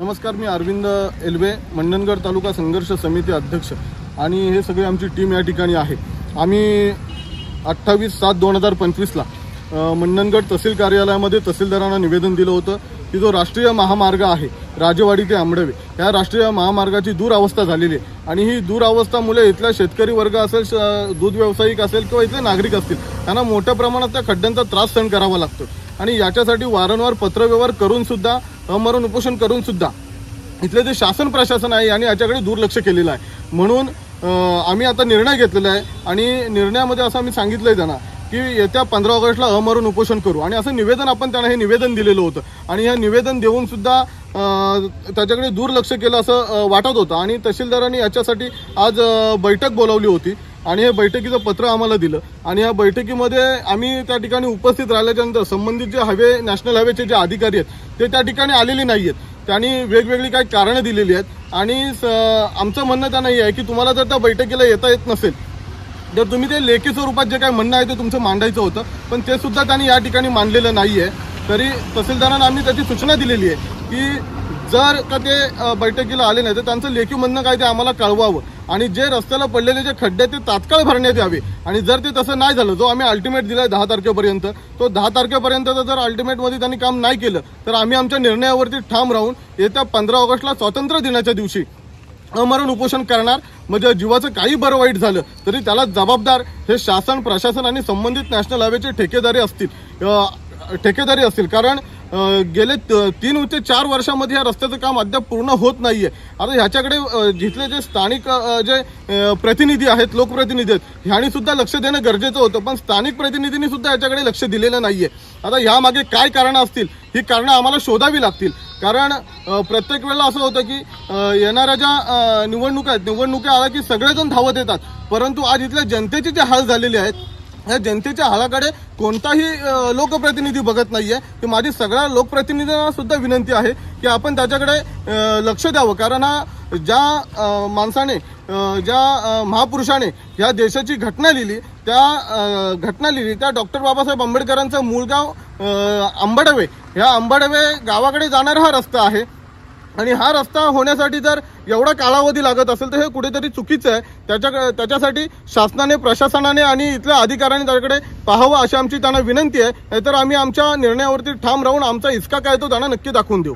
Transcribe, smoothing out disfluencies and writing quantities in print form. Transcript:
नमस्कार, मी अरविंद एल्वे, मंडणगड तालुका संघर्ष समिती अध्यक्ष आणि हे सगळे आमची टीम या ठिकाणी आहे। आम्ही 28/7/2025 ला मंडणगड तहसील कार्यालयामध्ये तहसीलदारांना निवेदन दिलं होतं की जो राष्ट्रीय महामार्ग आहे राजेवाडी ते आंबडवे या राष्ट्रीय महामार्गाची दुरावस्था झालेली आहे आणि ही दुरावस्थामुळे इथला शेतकरी वर्ग असेल, दूध व्यावसायिक असेल किंवा इथले नागरिक असतील त्यांना मोठ्या प्रमाणात त्या खड्ड्यांचा त्रास सहन करावा लागतो आणि याच्यासाठी वारंवार पत्रव्यवहार करून सुद्धा अमरण उपोषण करून सुद्धा इथले जे शासन प्रशासन आहे आणि याच्याकडे दुर्लक्ष केलेलं आहे। म्हणून आम्ही आता निर्णय घेतलेला आहे आणि निर्णयामध्ये असं आम्ही सांगितलंय त्यांना की येत्या 15 ऑगस्टला अमरण उपोषण करू आणि असं निवेदन आपण त्यांना हे निवेदन दिलेलं होतं आणि हे निवेदन देऊन सुद्धा त्याच्याकडे दुर्लक्ष केलं असं वाटत होतं आणि तहसीलदारांनी याच्यासाठी आज बैठक बोलावली होती आणि हे बैठकीचं पत्र आम्हाला दिलं आणि या बैठकीमध्ये आम्ही त्या ठिकाणी उपस्थित राहिल्याच्यानंतर संबंधित जे नॅशनल हायवेचे जे अधिकारी आहेत ते त्या ठिकाणी आलेले नाही आहेत। त्यांनी वेगवेगळी काही कारणं दिलेली आहेत आणि आमचं म्हणणं त्यांना हे आहे की तुम्हाला जर त्या बैठकीला येता येत नसेल तर तुम्ही ते लेखी स्वरूपात जे काही म्हणणं आहे ते तुमचं मांडायचं होतं, पण ते सुद्धा त्यांनी या ठिकाणी मांडलेलं नाही आहे। तरी तहसीलदारांना आम्ही त्याची सूचना दिलेली आहे की जर का ते बैठकीला आले नाही तर त्यांचं लेखी म्हणणं काय ते आम्हाला कळवावं आणि जे रस्त्याला पडलेले जे खड्डे ते तात्काळ भरण्यात यावे आणि जर ते तसं नाही झालं, जो आम्ही अल्टिमेट दिलाय 10 तारखेपर्यंत, तो 10 तारखेपर्यंत जर अल्टिमेटमध्ये त्यांनी काम नाही केलं तर आम्ही आमच्या निर्णयावरती ठाम राहून येत्या 15 ऑगस्टला स्वातंत्र्य दिनाच्या दिवशी अमरण उपोषण करणार। म्हणजे जीवाचं काही बरं वाईट झालं तरी त्याला जबाबदार हे शासन प्रशासन आणि संबंधित नॅशनल हायवेचे ठेकेदारी असतील कारण गेले 3 ते 4 वर्षांमध्ये या रस्त्याचं काम अद्याप पूर्ण होत नाहीये। आता ह्याच्याकडे जिथले जे स्थानिक जे प्रतिनिधी आहेत, लोकप्रतिनिधी आहेत, ह्यांनी सुद्धा लक्ष देणं गरजेचं होतं, पण स्थानिक प्रतिनिधींनी सुद्धा याच्याकडे लक्ष दिलेलं नाहीये। आता यामागे काय कारणं असतील ही कारणं आम्हाला शोधावी लागतील कारण प्रत्येक वेळेला असं होतं की येणाऱ्या ज्या निवडणुका आल्या की सगळेजण धावत येतात, परंतु आज इथल्या जनतेचे जे हाल झालेले आहेत या जनतेच्या हालाकडे कोणताही लोकप्रतिनिधी बघत नाहीये। की माझी सगळ्या लोकप्रतिनिधींना सुद्धा विनंती आहे की आपण त्याच्याकडे लक्ष द्यावं कारण हा ज्या माणसाने ज्या महापुरुषाने या देशाची घटना लिहिली त्या डॉक्टर बाबासाहेब आंबेडकरांचं मूळ गाव आंबडवे, ह्या आंबडवे गावाकडे जाणारा हा रस्ता आहे आणि हा रस्ता होण्यासाठी जर एवढा कालावधी लागत असेल तर हे कुठेतरी चुकीचं आहे। त्याच्यासाठी शासनाने, प्रशासनाने आणि इथल्या अधिकाऱ्यांनी त्याकडे पाहावं अशी आमची त्यांना विनंती आहे। नाहीतर आम्ही आमच्या निर्णयावरती ठाम राहून आमचा हिसका काय तो त्यांना नक्की दाखवून देऊ।